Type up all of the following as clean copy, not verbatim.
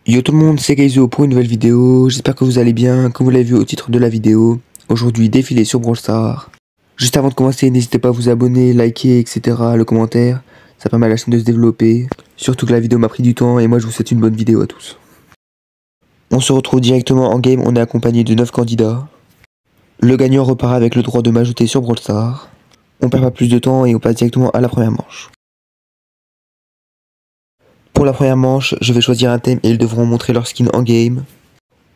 Yo tout le monde, c'est Kaizo pour une nouvelle vidéo, j'espère que vous allez bien, comme vous l'avez vu au titre de la vidéo. Aujourd'hui, défilé sur Brawl Stars. Juste avant de commencer, n'hésitez pas à vous abonner, liker, etc. Le commentaire, ça permet à la chaîne de se développer. Surtout que la vidéo m'a pris du temps et moi je vous souhaite une bonne vidéo à tous. On se retrouve directement en game, on est accompagné de 9 candidats. Le gagnant repart avec le droit de m'ajouter sur Brawl Stars. On perd pas plus de temps et on passe directement à la première manche. Pour la première manche, je vais choisir un thème et ils devront montrer leur skin en game.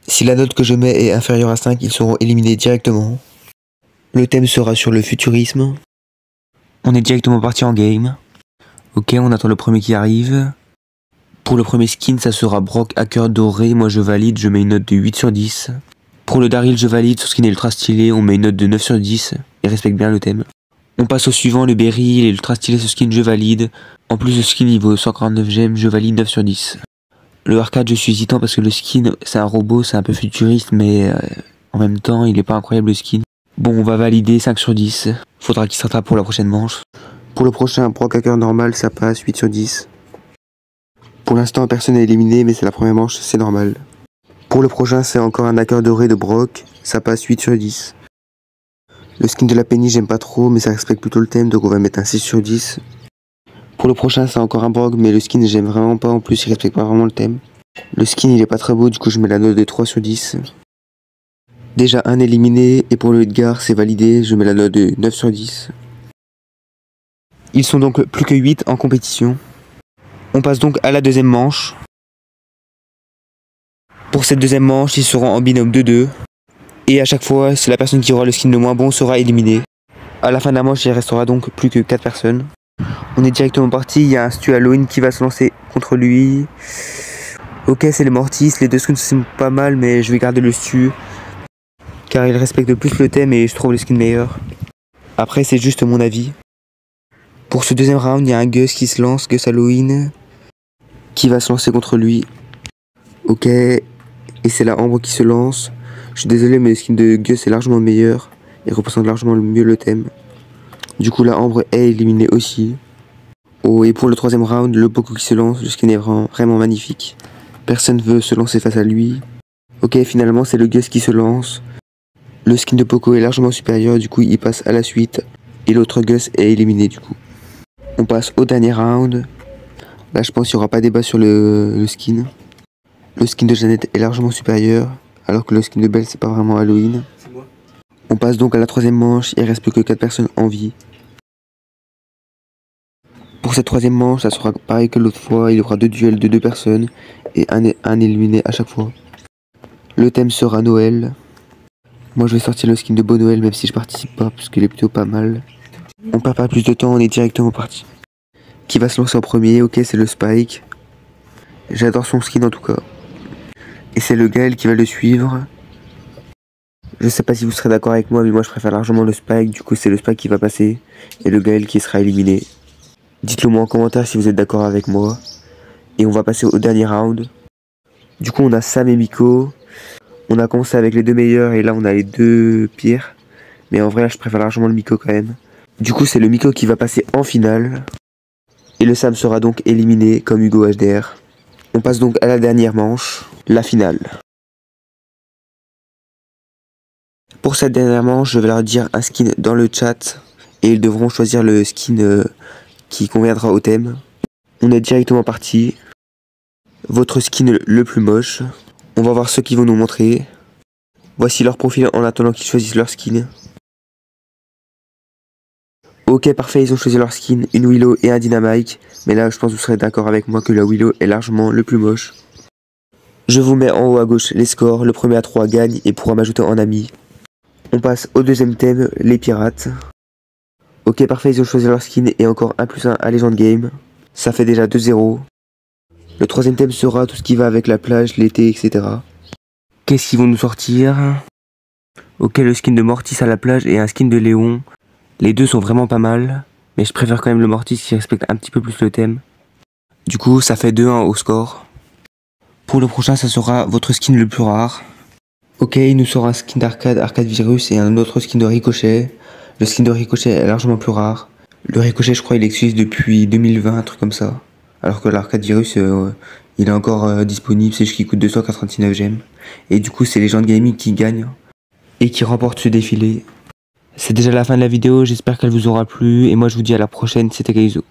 Si la note que je mets est inférieure à 5, ils seront éliminés directement. Le thème sera sur le futurisme. On est directement parti en game. Ok, on attend le premier qui arrive. Pour le premier skin, ça sera Brock Hacker Doré. Moi je valide, je mets une note de 8 sur 10. Pour le Daryl, je valide, son skin est ultra stylé, on met une note de 9 sur 10. Il respecte bien le thème. On passe au suivant, le Berry, il est ultra stylé ce skin, je valide. En plus le skin il vaut 149 gemmes, je valide 9 sur 10. Le arcade je suis hésitant parce que le skin c'est un robot, c'est un peu futuriste mais en même temps il est pas incroyable le skin. Bon on va valider 5 sur 10, faudra qu'il se rattrape pour la prochaine manche. Pour le prochain Brock Hacker normal ça passe 8 sur 10. Pour l'instant personne n'est éliminé mais c'est la première manche, c'est normal. Pour le prochain c'est encore un hacker doré de Brock, ça passe 8 sur 10. Le skin de la Penny j'aime pas trop mais ça respecte plutôt le thème donc on va mettre un 6 sur 10. Pour le prochain c'est encore un Brock mais le skin j'aime vraiment pas, en plus il respecte pas vraiment le thème. Le skin il est pas très beau du coup je mets la note de 3 sur 10. Déjà un éliminé et pour le Edgar c'est validé, je mets la note de 9 sur 10. Ils sont donc plus que 8 en compétition. On passe donc à la deuxième manche. Pour cette deuxième manche ils seront en binôme de 2. Et à chaque fois, c'est la personne qui aura le skin le moins bon sera éliminée. À la fin de la manche, il restera donc plus que 4 personnes. On est directement parti, il y a un Stu Halloween qui va se lancer contre lui. Ok, c'est les Mortis, les deux skins sont pas mal, mais je vais garder le Stu. Car il respecte plus le thème et je trouve le skin meilleur. Après, c'est juste mon avis. Pour ce deuxième round, il y a un Gus qui se lance, Gus Halloween. Qui va se lancer contre lui. Ok, et c'est la Ambre qui se lance. Je suis désolé mais le skin de Gus est largement meilleur et représente largement mieux le thème. Du coup la Ambre est éliminée aussi. Oh et pour le troisième round, le Poco qui se lance, le skin est vraiment magnifique. Personne veut se lancer face à lui. Ok finalement c'est le Gus qui se lance. Le skin de Poco est largement supérieur, du coup il passe à la suite. Et l'autre Gus est éliminé du coup. On passe au dernier round. Là je pense qu'il n'y aura pas débat sur le skin. Le skin de Jeannette est largement supérieur. Alors que le skin de Belle c'est pas vraiment Halloween. On passe donc à la troisième manche, il reste plus que 4 personnes en vie. Pour cette troisième manche, ça sera pareil que l'autre fois, il y aura 2 duels de 2 personnes et un éliminé à chaque fois. Le thème sera Noël. Moi je vais sortir le skin de Beau Noël même si je participe pas parce qu'il est plutôt pas mal. On perd pas plus de temps, on est directement parti. Qui va se lancer en premier? Ok c'est le Spike. J'adore son skin en tout cas. Et c'est le Gaël qui va le suivre. Je sais pas si vous serez d'accord avec moi, mais moi je préfère largement le Spike, du coup c'est le Spike qui va passer, et le Gaël qui sera éliminé. Dites-le moi en commentaire si vous êtes d'accord avec moi. Et on va passer au dernier round. Du coup on a Sam et Miko. On a commencé avec les deux meilleurs, et là on a les deux pires. Mais en vrai là je préfère largement le Miko quand même. Du coup c'est le Miko qui va passer en finale. Et le Sam sera donc éliminé comme Hugo HDR. On passe donc à la dernière manche, la finale. Pour cette dernière manche, je vais leur dire un skin dans le chat et ils devront choisir le skin qui conviendra au thème. On est directement parti. Votre skin le plus moche. On va voir ceux qui vont nous montrer. Voici leur profil en attendant qu'ils choisissent leur skin. Ok parfait, ils ont choisi leur skin, une Willow et un Dynamite. Mais là je pense que vous serez d'accord avec moi que la Willow est largement le plus moche. Je vous mets en haut à gauche les scores, le premier à 3 gagne et pourra m'ajouter en ami. On passe au deuxième thème, les pirates. Ok parfait, ils ont choisi leur skin et encore 1+1 à Legend Game. Ça fait déjà 2-0. Le troisième thème sera tout ce qui va avec la plage, l'été, etc. Qu'est-ce qu'ils vont nous sortir? Ok, le skin de Mortis à la plage et un skin de Léon. Les deux sont vraiment pas mal, mais je préfère quand même le Mortis qui respecte un petit peu plus le thème. Du coup, ça fait 2-1 au score. Pour le prochain, ça sera votre skin le plus rare. Ok, il nous sort un skin d'arcade, Arcade Virus et un autre skin de Ricochet. Le skin de Ricochet est largement plus rare. Le Ricochet, je crois, il existe depuis 2020, un truc comme ça. Alors que l'Arcade Virus, Il est encore disponible, c'est juste qu'il coûte 299 gemmes. Et du coup, c'est Legend Gaming qui gagne et qui remporte ce défilé. C'est déjà la fin de la vidéo, j'espère qu'elle vous aura plu. Et moi, je vous dis à la prochaine, c'était Kaizo.